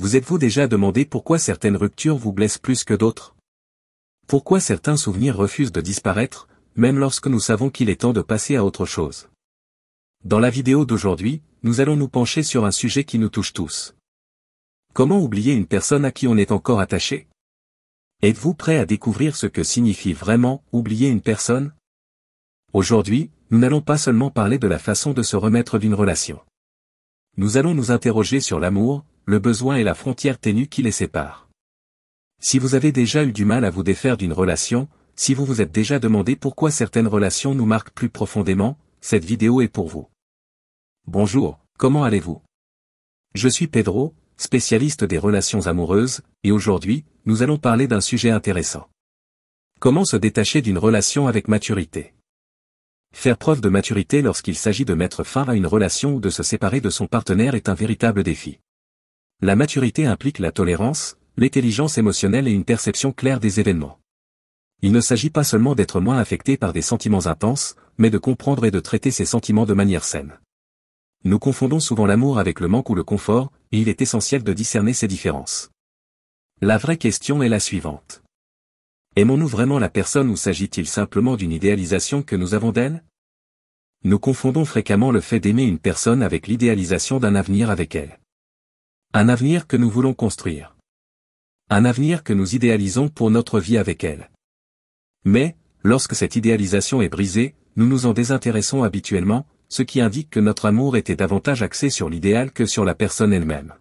Vous êtes-vous déjà demandé pourquoi certaines ruptures vous blessent plus que d'autres? Pourquoi certains souvenirs refusent de disparaître, même lorsque nous savons qu'il est temps de passer à autre chose? Dans la vidéo d'aujourd'hui, nous allons nous pencher sur un sujet qui nous touche tous. Comment oublier une personne à qui on est encore attaché? Êtes-vous prêt à découvrir ce que signifie vraiment oublier une personne? Aujourd'hui, nous n'allons pas seulement parler de la façon de se remettre d'une relation. Nous allons nous interroger sur l'amour, le besoin et la frontière ténue qui les sépare. Si vous avez déjà eu du mal à vous défaire d'une relation, si vous vous êtes déjà demandé pourquoi certaines relations nous marquent plus profondément, cette vidéo est pour vous. Bonjour, comment allez-vous? Je suis Pedro, spécialiste des relations amoureuses, et aujourd'hui, nous allons parler d'un sujet intéressant. Comment se détacher d'une relation avec maturité? Faire preuve de maturité lorsqu'il s'agit de mettre fin à une relation ou de se séparer de son partenaire est un véritable défi. La maturité implique la tolérance, l'intelligence émotionnelle et une perception claire des événements. Il ne s'agit pas seulement d'être moins affecté par des sentiments intenses, mais de comprendre et de traiter ces sentiments de manière saine. Nous confondons souvent l'amour avec le manque ou le confort, et il est essentiel de discerner ces différences. La vraie question est la suivante. Aimons-nous vraiment la personne ou s'agit-il simplement d'une idéalisation que nous avons d'elle? Nous confondons fréquemment le fait d'aimer une personne avec l'idéalisation d'un avenir avec elle. Un avenir que nous voulons construire. Un avenir que nous idéalisons pour notre vie avec elle. Mais, lorsque cette idéalisation est brisée, nous nous en désintéressons habituellement, ce qui indique que notre amour était davantage axé sur l'idéal que sur la personne elle-même.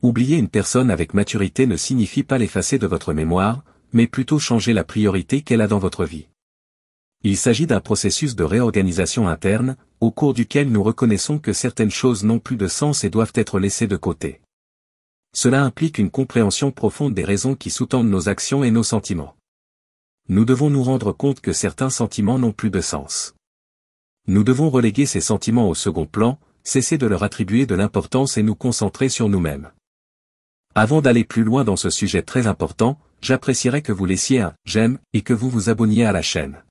Oublier une personne avec maturité ne signifie pas l'effacer de votre mémoire, mais plutôt changer la priorité qu'elle a dans votre vie. Il s'agit d'un processus de réorganisation interne, au cours duquel nous reconnaissons que certaines choses n'ont plus de sens et doivent être laissées de côté. Cela implique une compréhension profonde des raisons qui sous-tendent nos actions et nos sentiments. Nous devons nous rendre compte que certains sentiments n'ont plus de sens. Nous devons reléguer ces sentiments au second plan, cesser de leur attribuer de l'importance et nous concentrer sur nous-mêmes. Avant d'aller plus loin dans ce sujet très important, j'apprécierais que vous laissiez un « j'aime » et que vous vous abonniez à la chaîne.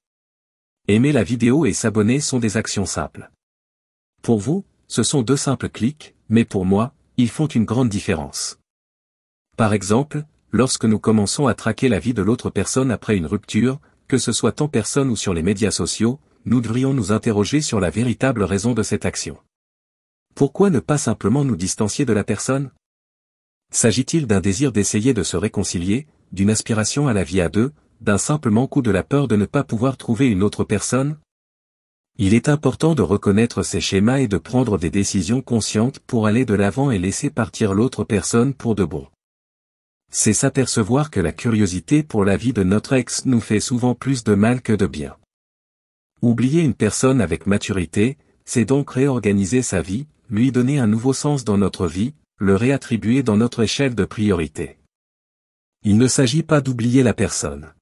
Aimer la vidéo et s'abonner sont des actions simples. Pour vous, ce sont deux simples clics, mais pour moi, ils font une grande différence. Par exemple, lorsque nous commençons à traquer la vie de l'autre personne après une rupture, que ce soit en personne ou sur les médias sociaux, nous devrions nous interroger sur la véritable raison de cette action. Pourquoi ne pas simplement nous distancier de la personne? S'agit-il d'un désir d'essayer de se réconcilier, d'une aspiration à la vie à deux, d'un simple manque ou de la peur de ne pas pouvoir trouver une autre personne? Il est important de reconnaître ces schémas et de prendre des décisions conscientes pour aller de l'avant et laisser partir l'autre personne pour de bon. C'est s'apercevoir que la curiosité pour la vie de notre ex nous fait souvent plus de mal que de bien. Oublier une personne avec maturité, c'est donc réorganiser sa vie, lui donner un nouveau sens dans notre vie, le réattribuer dans notre échelle de priorité. Il ne s'agit pas d'oublier la personne.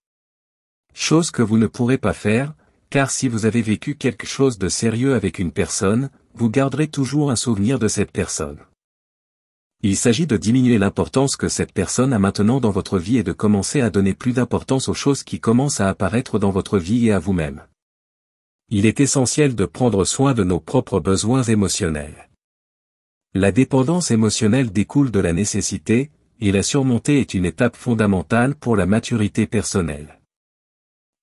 Chose que vous ne pourrez pas faire, car si vous avez vécu quelque chose de sérieux avec une personne, vous garderez toujours un souvenir de cette personne. Il s'agit de diminuer l'importance que cette personne a maintenant dans votre vie et de commencer à donner plus d'importance aux choses qui commencent à apparaître dans votre vie et à vous-même. Il est essentiel de prendre soin de nos propres besoins émotionnels. La dépendance émotionnelle découle de la nécessité, et la surmonter est une étape fondamentale pour la maturité personnelle.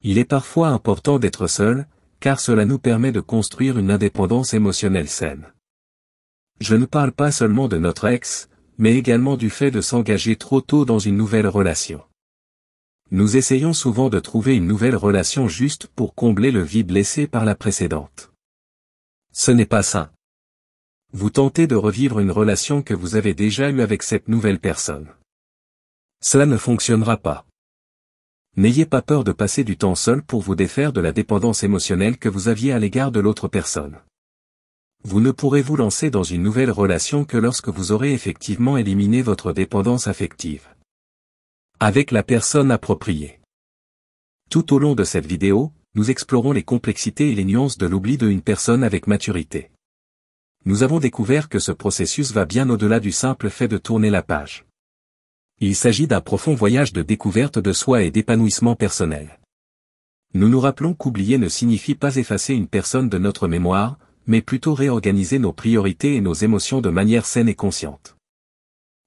Il est parfois important d'être seul, car cela nous permet de construire une indépendance émotionnelle saine. Je ne parle pas seulement de notre ex, mais également du fait de s'engager trop tôt dans une nouvelle relation. Nous essayons souvent de trouver une nouvelle relation juste pour combler le vide laissé par la précédente. Ce n'est pas sain. Vous tentez de revivre une relation que vous avez déjà eue avec cette nouvelle personne. Cela ne fonctionnera pas. N'ayez pas peur de passer du temps seul pour vous défaire de la dépendance émotionnelle que vous aviez à l'égard de l'autre personne. Vous ne pourrez vous lancer dans une nouvelle relation que lorsque vous aurez effectivement éliminé votre dépendance affective. Avec la personne appropriée. Tout au long de cette vidéo, nous explorons les complexités et les nuances de l'oubli d'une personne avec maturité. Nous avons découvert que ce processus va bien au-delà du simple fait de tourner la page. Il s'agit d'un profond voyage de découverte de soi et d'épanouissement personnel. Nous nous rappelons qu'oublier ne signifie pas effacer une personne de notre mémoire, mais plutôt réorganiser nos priorités et nos émotions de manière saine et consciente.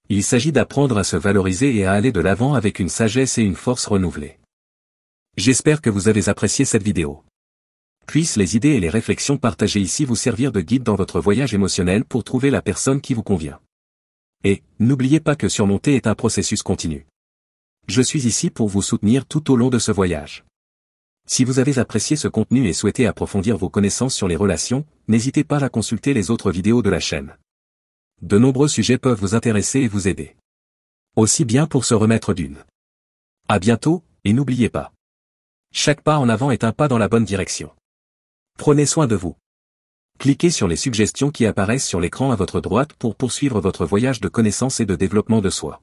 Il s'agit d'apprendre à se valoriser et à aller de l'avant avec une sagesse et une force renouvelées. J'espère que vous avez apprécié cette vidéo. Puissent les idées et les réflexions partagées ici vous servir de guide dans votre voyage émotionnel pour trouver la personne qui vous convient. Et, n'oubliez pas que surmonter est un processus continu. Je suis ici pour vous soutenir tout au long de ce voyage. Si vous avez apprécié ce contenu et souhaitez approfondir vos connaissances sur les relations, n'hésitez pas à consulter les autres vidéos de la chaîne. De nombreux sujets peuvent vous intéresser et vous aider. Aussi bien pour se remettre d'une. À bientôt, et n'oubliez pas. Chaque pas en avant est un pas dans la bonne direction. Prenez soin de vous. Cliquez sur les suggestions qui apparaissent sur l'écran à votre droite pour poursuivre votre voyage de connaissances et de développement de soi.